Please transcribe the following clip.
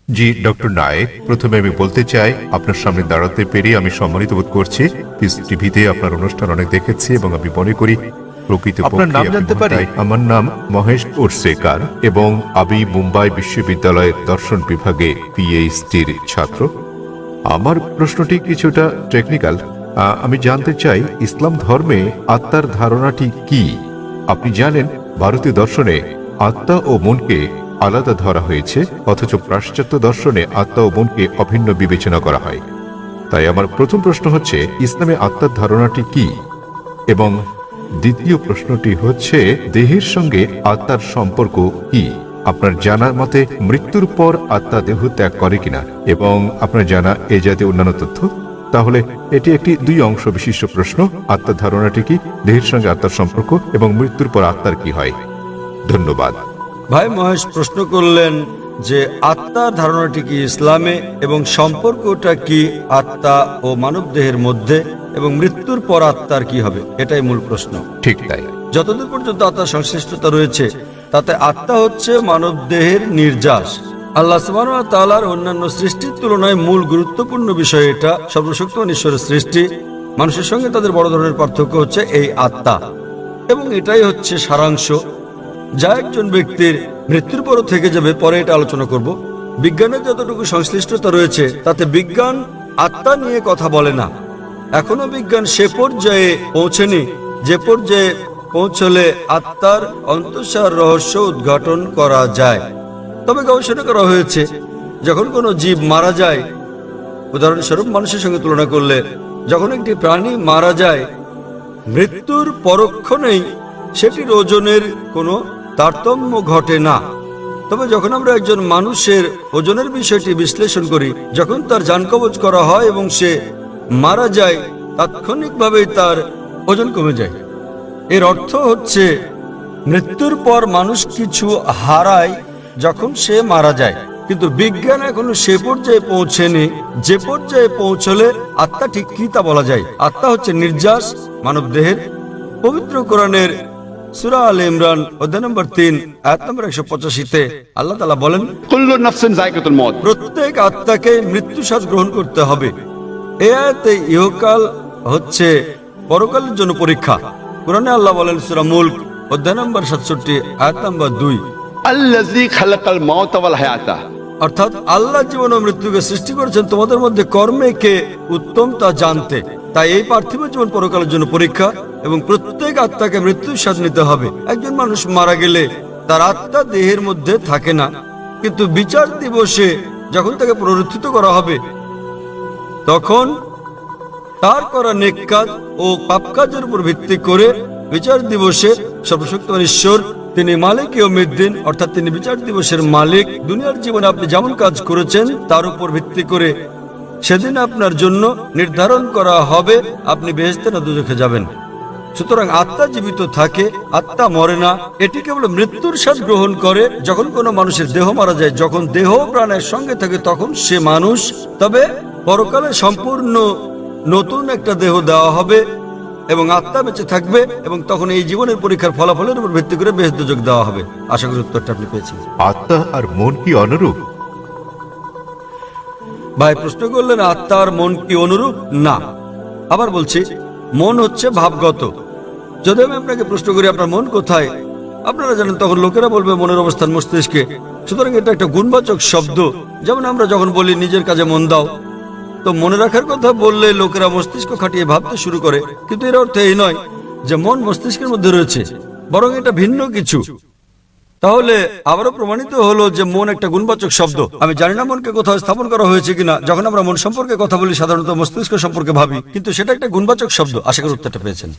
জি doctor Naik, প্রথমে আমি বলতে চাই আপনার সামনে দাঁড়াতে পেরে আমি সম্মানিত বোধ করছি। পিস টিভিতে আপনার অনুষ্ঠান অনেক দেখেছি এবং আমি মনে করি প্রকৃত আপনার নাম জানতে পারি? আমার নাম মহেশ উর্সেকার এবং আমি মুম্বাই বিশ্ববিদ্যালয়ের দর্শন বিভাগে পিএইচডির ছাত্র। আমার প্রশ্নটি কিছুটা টেকনিক্যাল। আমি জানতে চাই ইসলাম ধর্মে আত্মার ধারণাটি কি? আপনি জানেন ভারতীয় দর্শনে আত্মা ও মনকে আলাদা ধরা হয়েছে, অথচ পাশ্চাত্য দর্শনে আত্মা ও মনকে অভিন্ন বিবেচনা করা হয়। তাই আমার প্রথম প্রশ্ন হচ্ছে, ইসলামে আত্মার ধারণাটি কি? এবং দ্বিতীয় প্রশ্নটি হচ্ছে, দেহের সঙ্গে আত্মার সম্পর্ক কি? আপনার জানার মতে মৃত্যুর পর আত্মা দেহ ত্যাগ করে কিনা, এবং আপনার জানা এ জাতীয় অন্যান্য তথ্য। তাহলে এটি একটি দুই অংশ বিশিষ্ট প্রশ্ন। আত্মার ধারণাটি কি, দেহের সঙ্গে আত্মার সম্পর্ক, এবং মৃত্যুর পর আত্মার কি হয়? ধন্যবাদ। ভাই মহেশ প্রশ্ন করলেন যে আত্মার ধারণাটি কি ইসলামে এবং সম্পর্কটা কি আত্মা ও মানব দেহের মধ্যে, এবং মৃত্যুর পর আত্মার কি হবে, এটাই মূল প্রশ্ন। ঠিক তাই। যতদূর পর্যন্ত আত্মার সংশ্লিষ্টতা রয়েছে তাতে আত্মা হচ্ছে মানব দেহের নির্যাস। আল্লাহ সুবহানাহু ওয়া তাআলার অন্যান্য সৃষ্টির তুলনায় মূল গুরুত্বপূর্ণ বিষয় এটা। সর্বশক্তিমান ঈশ্বরের সৃষ্টি, মানুষের সঙ্গে তাদের বড় ধরনের পার্থক্য হচ্ছে এই আত্মা, এবং এটাই হচ্ছে সারাংশ যা একজন ব্যক্তির মৃত্যুর পরও থেকে যাবে। পরে এটা আলোচনা করব। বিজ্ঞানের যতটুকু সংশ্লিষ্টতা রয়েছে তাতে বিজ্ঞান আত্মা নিয়ে কথা বলে না। এখনো বিজ্ঞান সে পর্যায়ে পৌঁছেনি যে পর্যায়ে পৌঁছলে আত্মার অন্তঃসার রহস্য উদ্ঘাটন করা যায়। তবে গবেষণা করা হয়েছে, যখন কোনো জীব মারা যায়, উদাহরণস্বরূপ মানুষের সঙ্গে তুলনা করলে যখন একটি প্রাণী মারা যায়, মৃত্যুর পরক্ষণেই সেটির ওজনের কোনো তারতম্য ঘটে না। তবে যখন আমরা একজন মানুষের ওজনের বিষয়টি বিশ্লেষণ করি, যখন তার জানকবজ করা হয় এবং সে মারা যায়, তাৎক্ষণিকভাবেই তার ওজন কমে যায়। এর অর্থ হচ্ছে মৃত্যুর পর মানুষ কিছু হারায় যখন সে মারা যায়, কিন্তু বিজ্ঞান এখনো সে পর্যায়ে পৌঁছেনি যে পর্যায়ে পৌঁছলে আত্মা ঠিক কি তা বলা যায়। আত্মা হচ্ছে নির্যাস মানব দেহের। পবিত্র কোরআনের সূরা আলে ইমরান অধ্যায় নম্বর 3 আয়াত নম্বর 185-তে আল্লাহ তাআলা বলেন, কুল্লু নাফসিন যায়কাতুল মউত। প্রত্যেক আত্মাকে মৃত্যু স্বাদ গ্রহণ করতে হবে। এই আয়াতে ইহকাল হচ্ছে পরকালের জন্য পরীক্ষা। কোরআনে আল্লাহ বলেন সূরা মুলক অধ্যায় নম্বর 67 আয়াত নম্বর 2, আল্লাযী খালাকাল মাউতা ওয়াল হায়াতা। অর্থাৎ আল্লাহ জীবন ও মৃত্যুকে সৃষ্টি করেছেন তোমাদের মধ্যে কর্মে কে উত্তম তা জানতে। তাই এই পার্থিব জীবন পরকালের জন্য পরীক্ষা, এবং প্রত্যেক আত্মাকে মৃত্যুর স্বাদ নিতে হবে। একজন মানুষ মারা গেলে তার আত্মা দেহের মধ্যে থাকে না, কিন্তু বিচার দিবসে যখন তাকে পুনরুত্থিত করা হবে, তখন তার করা নেক কাজ ও পাপ কাজের উপর ভিত্তি করে বিচার দিবসে সর্বশক্তিমান ঈশ্বর, তিনি মালিক ইয়াউমিদ্দিন, অর্থাৎ তিনি বিচার দিবসের মালিক, দুনিয়ার জীবনে আপনি যেমন কাজ করেছেন তার উপর ভিত্তি করে সেদিন আপনার জন্য নির্ধারণ করা হবে আপনি বেহেশতে না দোজখে যাবেন। সুতরাং আত্মা জীবিত থাকে, আত্মা মরে না। এটি কেবল মৃত্যুর স্বাদ গ্রহণ করে যখন কোনো মানুষের দেহ মারা যায়। যখন দেহ প্রাণের সঙ্গে থাকে তখন সে মানুষ। তবে পরকালে সম্পূর্ণ নতুন একটা দেহ দেওয়া হবে এবং আত্মা বেঁচে থাকবে, এবং তখন এই জীবনের পরীক্ষার ফলাফলের উপর ভিত্তি করে বেহেশতে যোগ দেওয়া হবে। আশা করি উত্তরটা আপনি পেয়েছেন। আত্মা আর মন কি অনুরূপ? ভাই প্রশ্ন করলেন আত্মা আর মন কি অনুরূপ? না। আবার বলছি, মন হচ্ছে ভাবগত। যদি আমি আপনাকে প্রশ্ন করি আপনার মন কোথায়, আপনারা জানেন, তখন লোকেরা বলবে মনের অবস্থান মস্তিষ্কে। সুতরাং এটা একটা গুণবাচক শব্দ। যেমন আমরা যখন বলি নিজের কাজে মন দাও, তো মনে রাখার কথা বললে লোকেরা মস্তিষ্ক খাটিয়ে ভাবতে শুরু করে, কিন্তু এর অর্থ এই নয় যে মন মস্তিষ্কের মধ্যে রয়েছে, বরং এটা ভিন্ন কিছু। তাহলে আবারও প্রমাণিত হলো যে মন একটা গুণবাচক শব্দ। আমি জানি না মনকে কোথাও স্থাপন করা হয়েছে কিনা। যখন আমরা মন সম্পর্কে কথা বলি সাধারণত মস্তিষ্ক সম্পর্কে ভাবি, কিন্তু সেটা একটা গুণবাচক শব্দ। আশা করি উত্তরটা পেয়েছেন।